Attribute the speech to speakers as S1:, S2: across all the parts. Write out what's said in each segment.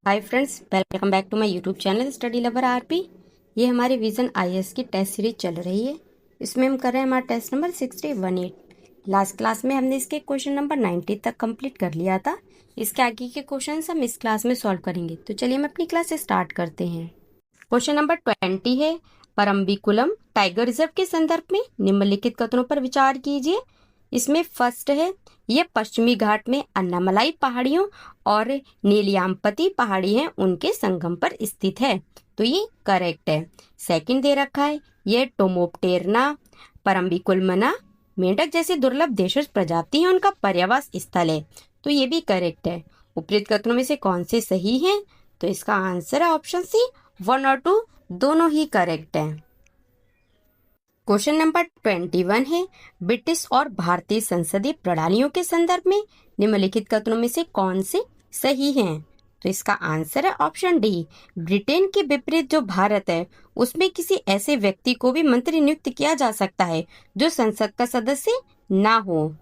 S1: Hi friends, welcome back to my YouTube channel study lover RP. ये हमारी vision IAS की test series चल रही है। इसमें हम कर रहे हैं हमारा टेस्ट नंबर 6018। लास्ट क्लास में हमने इसके क्वेश्चन नंबर 90 तक कंप्लीट कर लिया था। इसके आगे के क्वेश्चन हम इस क्लास में सॉल्व करेंगे। तो चलिए हम अपनी क्लास स्टार्ट करते हैं। क्वेश्चन नंबर 20 है, परम्बिकुलम टाइगर रिजर्व के संदर्भ में निम्नलिखित कथनों पर विचार कीजिए। इसमें फर्स्ट है, यह पश्चिमी घाट में अन्नामलाई पहाड़ियों और नेलियाम्पति पहाड़ी हैं उनके संगम पर स्थित है, तो ये करेक्ट है। सेकंड दे रखा है, यह टोमोप्टेरना परम्बिकुलमना मेंढक जैसी दुर्लभ देशज प्रजाति है उनका पर्यावास स्थल है, तो ये भी करेक्ट है। उपरोक्त कथनों में से कौन से सही हैं? तो इसका आंसर है ऑप्शन सी, 1 और 2 दोनों ही करेक्ट है। क्वेश्चन नंबर 21 है, ब्रिटिश और भारतीय संसदीय प्रणालियों के संदर्भ में निम्नलिखित कथनों में से कौन से सही हैं? तो इसका आंसर है ऑप्शन डी, ब्रिटेन के विपरीत जो भारत है उसमें किसी ऐसे व्यक्ति को भी मंत्री नियुक्त किया जा सकता है जो संसद का सदस्य ना हो,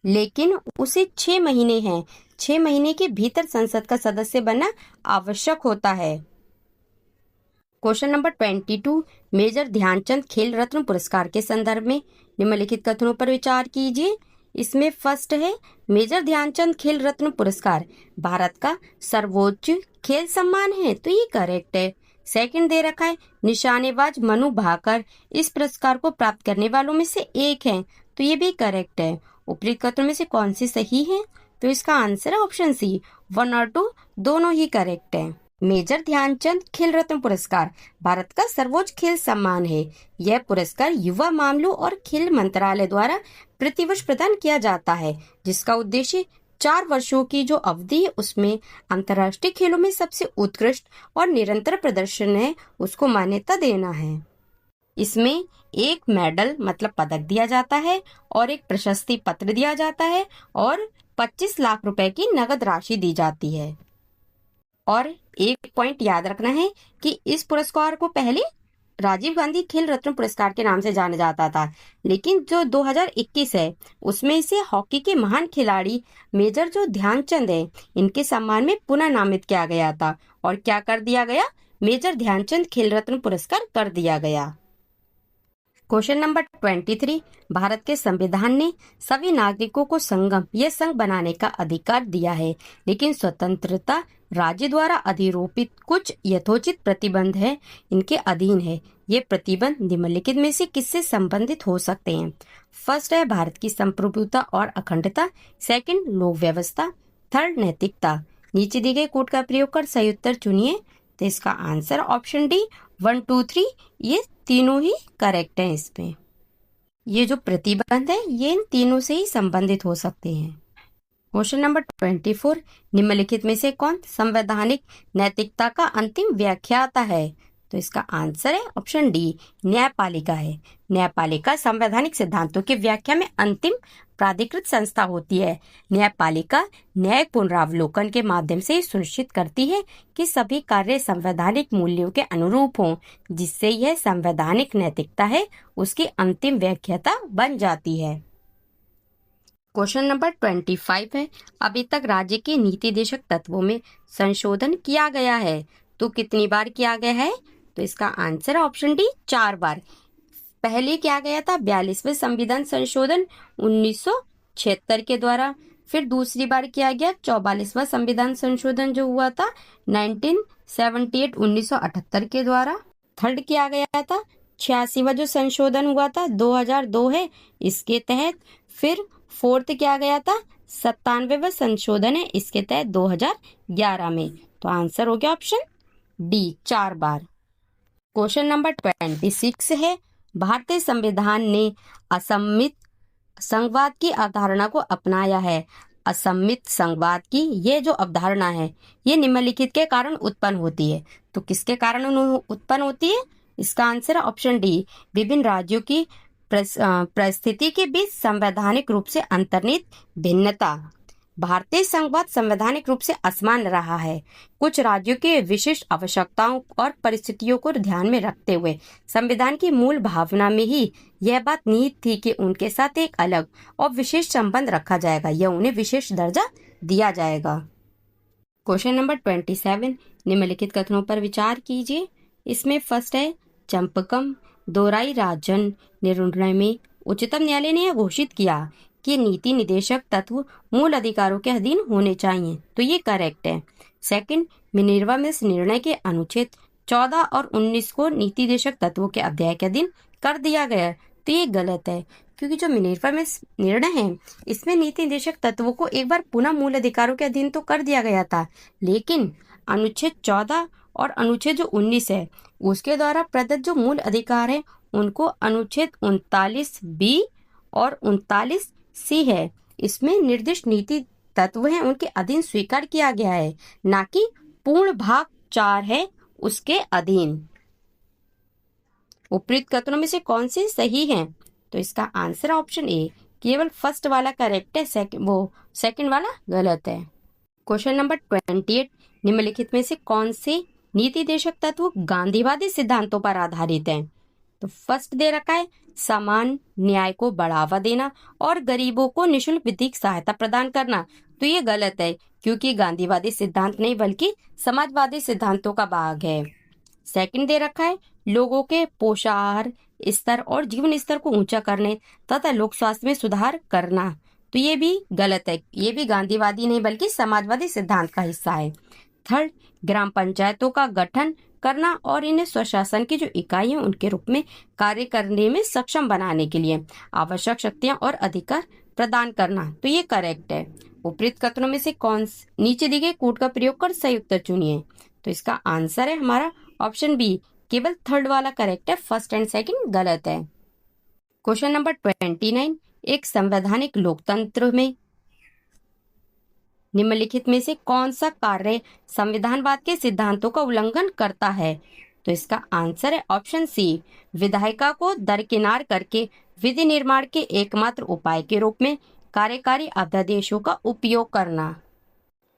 S1: लेकिन उसे 6 महीने हैं, 6 महीने के भीतर संसद का सदस्य बनना आवश्यक होता है। क्वेश्चन नंबर 22, मेजर ध्यानचंद खेल रत्न पुरस्कार के संदर्भ में निम्नलिखित कथनों पर विचार कीजिए। इसमें फर्स्ट है, मेजर ध्यानचंद खेल रत्न पुरस्कार भारत का सर्वोच्च खेल सम्मान है, तो ये करेक्ट है। सेकंड दे रखा है, निशानेबाज मनु भाकर इस पुरस्कार को प्राप्त करने वालों में से एक हैं, तो ये भी करेक्ट है। उपरोक्त कथनों में से कौन सी सही है? तो इसका आंसर है ऑप्शन सी, 1 और 2 दोनों ही करेक्ट है। मेजर ध्यानचंद खेल रत्न पुरस्कार भारत का सर्वोच्च खेल सम्मान है। यह पुरस्कार युवा मामलों और खेल मंत्रालय द्वारा प्रतिवर्ष प्रदान किया जाता है, जिसका उद्देश्य 4 वर्षों की जो अवधि है उसमें अंतर्राष्ट्रीय खेलों में सबसे उत्कृष्ट और निरंतर प्रदर्शन है उसको मान्यता देना है। इसमें एक मेडल मतलब पदक दिया जाता है और एक प्रशस्ति पत्र दिया जाता है और 25 लाख रुपए की नगद राशि दी जाती है। और एक पॉइंट याद रखना है कि इस पुरस्कार को पहले राजीव गांधी खेल रत्न पुरस्कार के नाम से जाना जाता था, लेकिन जो 2021 है उसमें इसे हॉकी के महान खिलाड़ी मेजर जो ध्यानचंद है इनके सम्मान में पुनः नामित किया गया था। और क्या कर दिया गया? मेजर ध्यानचंद खेल रत्न पुरस्कार कर दिया गया। क्वेश्चन नंबर 23, भारत के संविधान ने सभी नागरिकों को संगम या संघ बनाने का अधिकार दिया है, लेकिन स्वतंत्रता राज्य द्वारा अधिरोपित कुछ यथोचित प्रतिबंध है इनके अधीन है। ये प्रतिबंध निम्नलिखित में से किससे संबंधित हो सकते हैं? फर्स्ट है भारत की संप्रभुता और अखंडता, सेकंड लोक व्यवस्था, थर्ड नैतिकता। नीचे दिए गए कोड का प्रयोग कर सही उत्तर चुनिए। तो इसका आंसर ऑप्शन डी, 1, 2, 3 ये तीनों ही करेक्ट हैं। इसमें ये जो प्रतिबंध है ये इन तीनों से ही संबंधित हो सकते हैं। क्वेश्चन नंबर 24, निम्नलिखित में से कौन संवैधानिक नैतिकता का अंतिम व्याख्याता है? तो इसका आंसर है ऑप्शन डी, न्यायपालिका है। न्यायपालिका संवैधानिक सिद्धांतों की व्याख्या में अंतिम प्राधिकृत संस्था होती है। न्यायपालिका न्यायिक पुनरावलोकन के माध्यम से सुनिश्चित करती है कि सभी कार्य संवैधानिक मूल्यों के अनुरूप हों, जिससे यह संवैधानिक नैतिकता है उसकी अंतिम व्याख्याता बन जाती है। क्वेश्चन नंबर 25 है, अभी तक राज्य के नीति देशक तत्वों में संशोधन किया गया है, तो कितनी बार किया गया है? तो इसका आंसर ऑप्शन डी, 4 बार। पहले किया गया था 42वें संविधान संशोधन 1976 के द्वारा, फिर दूसरी बार किया गया 44वां संविधान संशोधन जो हुआ था 1978 के द्वारा। थर्ड किया गया था 86वां जो संशोधन हुआ था 2002 है इसके तहत। फिर फोर्थ किया गया था 97वां संशोधन है इसके तहत 2011 में। तो आंसर हो गया ऑप्शन डी, 4 बार। क्वेश्चन नंबर 26 है, भारतीय संविधान ने असम्मित संघवाद की अवधारणा को अपनाया है। असम्मित संघवाद की ये जो अवधारणा है ये निम्नलिखित के कारण उत्पन्न होती है, तो किसके कारण उत्पन्न होती है? इसका आंसर है ऑप्शन डी, विभिन्न राज्यों की परिस्थिति के बीच संवैधानिक रूप से अंतर्निहित भिन्नता। भारतीय संघवाद संवैधानिक रूप से असमान रहा है। कुछ राज्यों के विशिष्ट आवश्यकताओं और परिस्थितियों को ध्यान में रखते हुए संविधान की मूल भावना में ही यह बात निहित थी कि उनके साथ एक अलग और विशेष संबंध रखा जाएगा या उन्हें विशेष दर्जा दिया जाएगा। क्वेश्चन नंबर 27, निम्नलिखित कथनों पर विचार कीजिए। इसमें फर्स्ट है, चंपकम दोराई राजन निर्णय में उच्चतम न्यायालय ने यह घोषित किया कि नीति निदेशक तत्व मूल अधिकारों के अधीन होने चाहिए, तो ये करेक्ट है। सेकंड, मिनर्वा मिल्स निर्णय के अनुच्छेद 14 और 19 को नीति निदेशक तत्वों के अध्याय के अधीन कर दिया गया, तो ये गलत है, क्योंकि जो मिनर्वा मिल्स निर्णय है इसमें नीति निदेशक तत्वों को एक बार पुनः मूल अधिकारों के अधीन तो कर दिया गया था, लेकिन अनुच्छेद 14 और अनुच्छेद जो 19 है उसके द्वारा प्रदत्त जो मूल अधिकार है उनको अनुच्छेद 39B और 39C है, इसमें निर्दिष्ट नीति तत्व हैं उनके अधीन स्वीकार किया गया है, ना कि पूर्ण भाग 4 है उसके अधीन। उपयुक्त कथनों में से कौन सी सही है? तो इसका आंसर ऑप्शन ए, केवल फर्स्ट वाला करेक्ट है, सेकंड वाला गलत है। क्वेश्चन नंबर 28, निम्नलिखित में से कौन से नीति निदेशक तत्व गांधीवादी सिद्धांतों पर आधारित हैं? तो फर्स्ट दे रखा है, समान न्याय को बढ़ावा देना और गरीबों को निःशुल्क विधिक सहायता प्रदान करना, तो ये गलत है, क्योंकि गांधीवादी सिद्धांत नहीं बल्कि समाजवादी सिद्धांतों का भाग है। सेकंड दे रखा है, लोगों के पोषाहार स्तर और जीवन स्तर को ऊंचा करने तथा लोक स्वास्थ्य में सुधार करना, तो ये भी गलत है, ये भी गांधीवादी नहीं बल्कि समाजवादी सिद्धांत का हिस्सा है। थर्ड, ग्राम पंचायतों का गठन करना और इन्हें स्वशासन की जो इकाई है उनके रूप में कार्य करने में सक्षम बनाने के लिए आवश्यक शक्तियां और अधिकार प्रदान करना, तो ये करेक्ट है। उपयुक्त कथनों में से कौन नीचे दी गई कूट का प्रयोग कर सही उत्तर चुनिए? तो इसका आंसर है हमारा ऑप्शन बी, केवल थर्ड वाला करेक्ट है, फर्स्ट एंड सेकंड गलत है। क्वेश्चन नंबर 29, एक संवैधानिक लोकतंत्र में निम्नलिखित में से कौन सा कार्य संविधानवाद के सिद्धांतों का उल्लंघन करता है? तो इसका आंसर है ऑप्शन सी, विधायिका को दरकिनार करके विधि निर्माण के एकमात्र उपाय के रूप में कार्यकारी अध्यादेशों का उपयोग करना।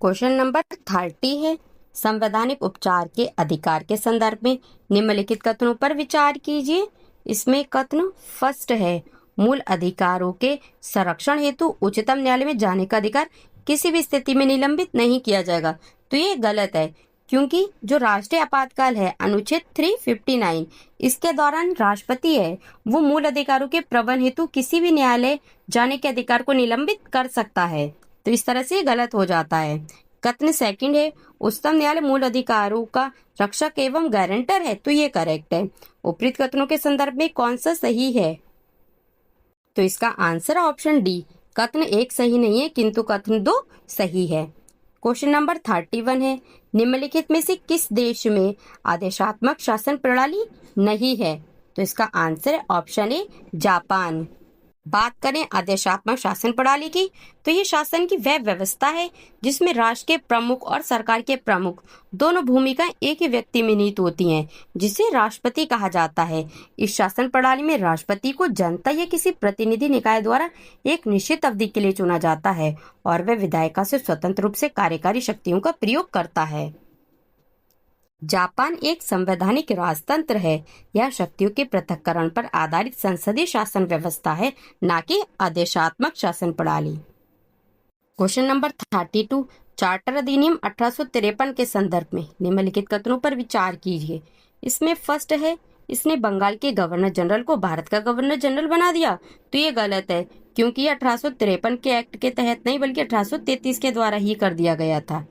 S1: क्वेश्चन नंबर 30 है, संवैधानिक उपचार के अधिकार के संदर्भ में निम्नलिखित कथनों पर विचार कीजिए। इसमें कथन फर्स्ट है, मूल अधिकारों के संरक्षण हेतु उच्चतम न्यायालय में जाने का अधिकार किसी भी स्थिति में निलंबित नहीं किया जाएगा, तो ये गलत है, क्योंकि जो राष्ट्रीय आपातकाल है अनुच्छेद 359 इसके दौरान राष्ट्रपति है वो मूल अधिकारों के प्रबंधन हेतु किसी भी न्यायालय जाने के अधिकार को निलंबित कर सकता है, तो इस तरह से गलत हो जाता है। कथन सेकंड है, उच्चतम न्यायालय मूल अधिकारों का रक्षक एवं गारंटर है, तो ये करेक्ट है। उपयुक्त कथनों के संदर्भ में कौन सा सही है? तो इसका आंसर ऑप्शन डी, कथन 1 सही नहीं है किंतु कथन 2 सही है। क्वेश्चन नंबर 31 है, निम्नलिखित में से किस देश में आदेशात्मक शासन प्रणाली नहीं है? तो इसका आंसर है ऑप्शन ए, जापान। बात करें आदेशात्मक शासन प्रणाली की, तो ये शासन की वह व्यवस्था है जिसमें राष्ट्र के प्रमुख और सरकार के प्रमुख दोनों भूमिकाएं एक ही व्यक्ति में निहित होती हैं, जिसे राष्ट्रपति कहा जाता है। इस शासन प्रणाली में राष्ट्रपति को जनता या किसी प्रतिनिधि निकाय द्वारा एक निश्चित अवधि के लिए चुना जाता है और वह विधायिका से स्वतंत्र रूप से कार्यकारी शक्तियों का प्रयोग करता है। जापान एक संवैधानिक राजतंत्र है। यह शक्तियों के पृथक्करण पर आधारित संसदीय शासन व्यवस्था है, न कि आदेशात्मक शासन प्रणाली। क्वेश्चन नंबर 32, चार्टर अधिनियम 1853 के संदर्भ में निम्नलिखित कथनों पर विचार कीजिए। इसमें फर्स्ट है, इसने बंगाल के गवर्नर जनरल को भारत का गवर्नर जनरल बना दिया, तो ये गलत है, क्योंकि ये 1853 के एक्ट के तहत नहीं बल्कि 1833 के द्वारा ही कर दिया गया था।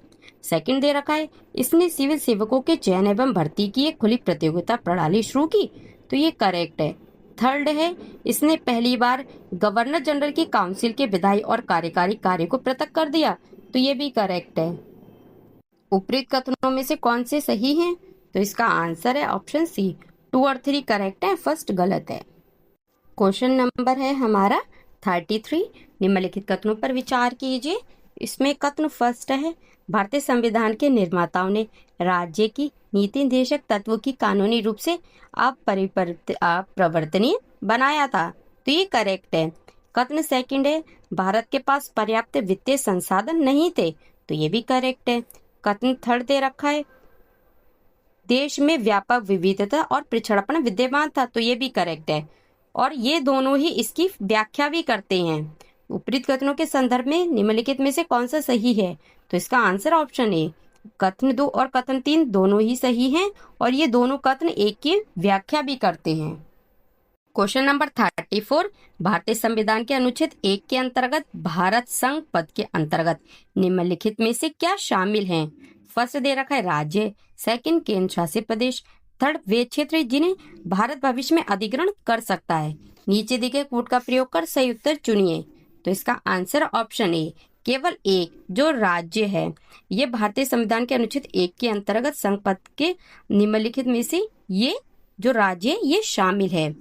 S1: सेकंड दे रखा है, इसने सिविल सेवकों के चयन एवं भर्ती की एक खुली प्रतियोगिता प्रणाली शुरू की, तो ये करेक्ट है। थर्ड है, इसने पहली बार गवर्नर जनरल की काउंसिल के विधायी और कार्यकारी कार्य को पृथक कर दिया, तो ये भी करेक्ट है। उपयुक्त कथनों में से कौन से सही हैं? तो इसका आंसर है ऑप्शन सी, 2 और 3 करेक्ट है, फर्स्ट गलत है। क्वेश्चन नंबर है हमारा 33, निम्नलिखित कथनों पर विचार कीजिए। इसमें कथन फर्स्ट है, भारतीय संविधान के निर्माताओं ने राज्य की नीति निर्देशक तत्वों की कानूनी रूप से अप्रवर्तनीय बनाया था, तो ये करेक्ट है। कथन सेकंड है, भारत के पास पर्याप्त वित्तीय संसाधन नहीं थे, तो ये भी करेक्ट है। कथन थर्ड दे रखा है, देश में व्यापक विविधता और पिछड़ापन विद्यमान था, तो ये भी करेक्ट है, और ये दोनों ही इसकी व्याख्या भी करते हैं। उपरोक्त कथनों के संदर्भ में निम्नलिखित में से कौन सा सही है? तो इसका आंसर ऑप्शन ए, कथन 2 और कथन 3 दोनों ही सही हैं और ये दोनों कथन एक की व्याख्या भी करते हैं। क्वेश्चन नंबर 34, भारतीय संविधान के अनुच्छेद 1 के अंतर्गत भारत संघ पद के अंतर्गत निम्नलिखित में से क्या शामिल हैं? फर्स्ट दे रखा है राज्य, सेकंड केंद्र शासित प्रदेश, थर्ड वे क्षेत्र जिन्हें भारत भविष्य में अधिग्रहण कर सकता है। नीचे दिए गए कोड का प्रयोग कर सही उत्तर चुनिए। तो इसका आंसर ऑप्शन ए, केवल एक जो राज्य है, ये भारतीय संविधान के अनुच्छेद 1 के अंतर्गत संघ पद के निम्नलिखित में से ये जो राज्य है ये शामिल है।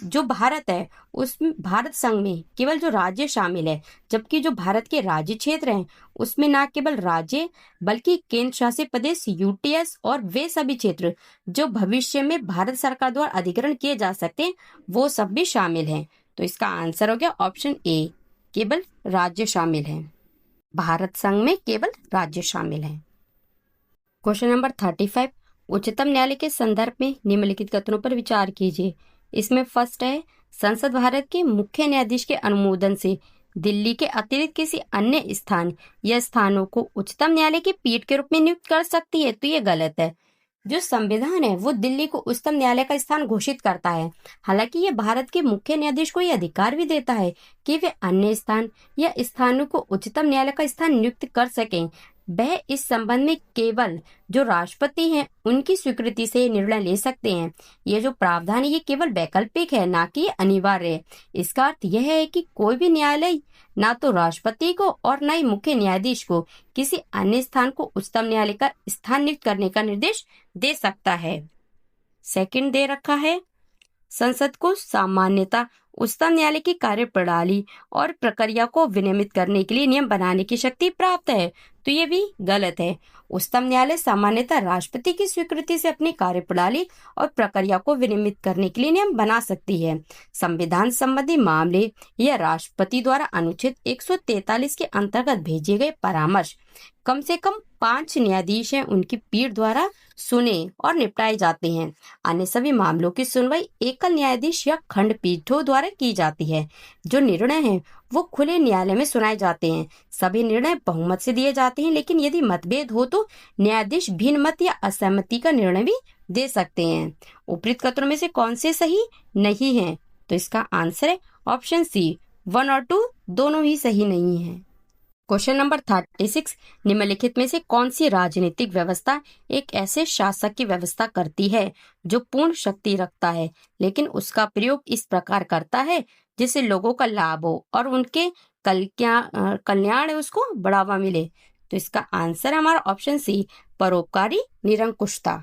S1: जो भारत है उसमें भारत संघ में केवल जो राज्य शामिल है, जबकि जो भारत के राज्य क्षेत्र हैं उसमें ना केवल राज्य बल्कि केंद्र शासित प्रदेश यूटीएस और वे सभी क्षेत्र जो भविष्य में भारत सरकार द्वारा अधिग्रहण किए जा सकते हैं वो सब भी शामिल हैं। तो इसका आंसर हो गया ऑप्शन ए, केवल राज्य शामिल है। भारत संघ में केवल राज्य शामिल है। क्वेश्चन नंबर 35, उच्चतम न्यायालय के संदर्भ में निम्नलिखित कथनों पर विचार कीजिए। इसमें फर्स्ट है, संसद भारत के मुख्य न्यायाधीश के अनुमोदन से दिल्ली के अतिरिक्त किसी अन्य स्थान या स्थानों को उच्चतम न्यायालय की पीठ के रूप में नियुक्त कर सकती है। तो ये गलत है। जो संविधान है वो दिल्ली को उच्चतम न्यायालय का स्थान घोषित करता है। हालांकि ये भारत के मुख्य न्यायाधीश को यह अधिकार भी देता है कि वे अन्य स्थान या स्थानों को उच्चतम न्यायालय का स्थान नियुक्त कर सकें। वह इस संबंध में केवल जो राष्ट्रपति हैं उनकी स्वीकृति से निर्णय ले सकते हैं। ये जो प्रावधान है ये केवल वैकल्पिक है, ना कि अनिवार्य है। इसका अर्थ यह है कि कोई भी न्यायालय ना तो राष्ट्रपति को और न ही मुख्य न्यायाधीश को किसी अन्य स्थान को उच्चतम न्यायालय का स्थान नियुक्त करने का निर्देश दे सकता है। सेकंड दे रखा है, संसद को सामान्यतः उच्चतम न्यायालय की कार्यप्रणाली और प्रक्रिया को विनियमित करने के लिए नियम बनाने की शक्ति प्राप्त है। तो ये भी गलत है। उच्चतम न्यायालय सामान्यतः राष्ट्रपति की स्वीकृति से अपनी कार्यप्रणाली और प्रक्रिया को विनियमित करने के लिए नियम बना सकती है। संविधान संबंधी मामले या राष्ट्रपति द्वारा अनुच्छेद 143 के अंतर्गत भेजे गए परामर्श कम से कम 5 न्यायाधीश हैं उनकी पीठ द्वारा सुने और निपटाए जाते हैं। अन्य सभी मामलों की सुनवाई एकल न्यायाधीश या खंडपीठों द्वारा की जाती है। जो निर्णय हैं वो खुले न्यायालय में सुनाए जाते हैं। सभी निर्णय बहुमत से दिए जाते हैं, लेकिन यदि मतभेद हो तो न्यायाधीश भिन्न मत या असहमति का निर्णय भी दे सकते हैं। उपरोक्त कथनों में से कौन से सही नहीं है? तो इसका आंसर है ऑप्शन सी, 1 और 2 दोनों ही सही नहीं है। क्वेश्चन नंबर 36, निम्नलिखित में से कौन सी राजनीतिक व्यवस्था एक ऐसे शासक की व्यवस्था करती है जो पूर्ण शक्ति रखता है लेकिन उसका प्रयोग इस प्रकार करता है जिससे लोगों का लाभ हो और उनके कल्याण है उसको बढ़ावा मिले? तो इसका आंसर हमारा ऑप्शन सी, परोपकारी निरंकुशता।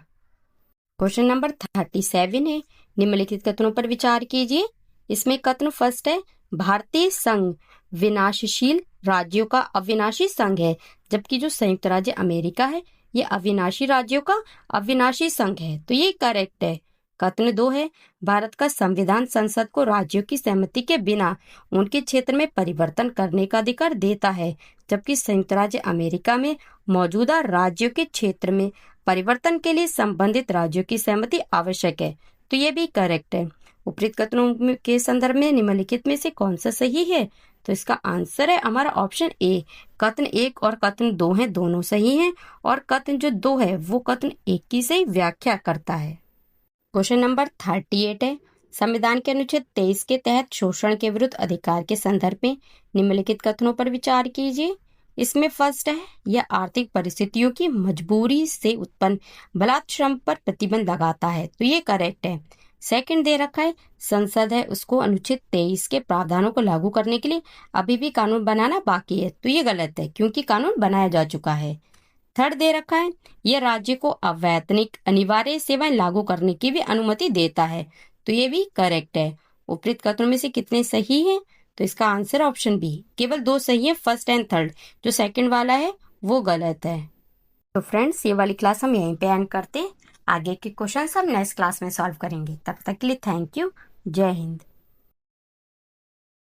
S1: क्वेश्चन नंबर 37 है, निम्नलिखित कथनों पर विचार कीजिए। इसमें कथन फर्स्ट है, भारतीय संघ विनाशशील राज्यों का अविनाशी संघ है, जबकि जो संयुक्त राज्य अमेरिका है ये अविनाशी राज्यों का अविनाशी संघ है। तो ये करेक्ट है। कथन 2 है, भारत का संविधान संसद को राज्यों की सहमति के बिना उनके क्षेत्र में परिवर्तन करने का अधिकार देता है, जबकि संयुक्त राज्य अमेरिका में मौजूदा राज्यों के क्षेत्र में परिवर्तन के लिए संबंधित राज्यों की सहमति आवश्यक है। तो ये भी करेक्ट है। उपरोक्त कथनों के संदर्भ में निम्नलिखित में से कौन सा सही है? तो इसका आंसर है हमारा ऑप्शन ए, कथन 1 और कथन 2 हैं दोनों सही हैं और कथन जो 2 है वो कथन 1 की सही व्याख्या करता है। क्वेश्चन नंबर 38 है, संविधान के अनुच्छेद 23 के तहत शोषण के विरुद्ध अधिकार के संदर्भ में निम्नलिखित कथनों पर विचार कीजिए। इसमें फर्स्ट है, यह आर्थिक परिस्थितियों की मजबूरी से उत्पन्न बलात् श्रम पर प्रतिबंध लगाता है। तो ये करेक्ट है। सेकंड दे रखा है, संसद है उसको अनुच्छेद 23 के प्रावधानों को लागू करने के लिए अभी भी कानून बनाना बाकी है। तो ये गलत है क्योंकि कानून बनाया जा चुका है। थर्ड दे रखा है, यह राज्य को अवैतनिक अनिवार्य सेवाएं लागू करने की भी अनुमति देता है। तो ये भी करेक्ट है। उपरोक्त कथनों में से कितने सही हैं? तो इसका आंसर ऑप्शन बी, केवल 2 सही है, फर्स्ट एंड थर्ड। जो सेकंड वाला है वो गलत है। तो फ्रेंड्स, ये वाली क्लास हम यहीं पे एंड करते हैं। आगे के क्वेश्चन हम नेक्स्ट क्लास में सॉल्व करेंगे। तब तक के लिए थैंक यू। जय हिंद।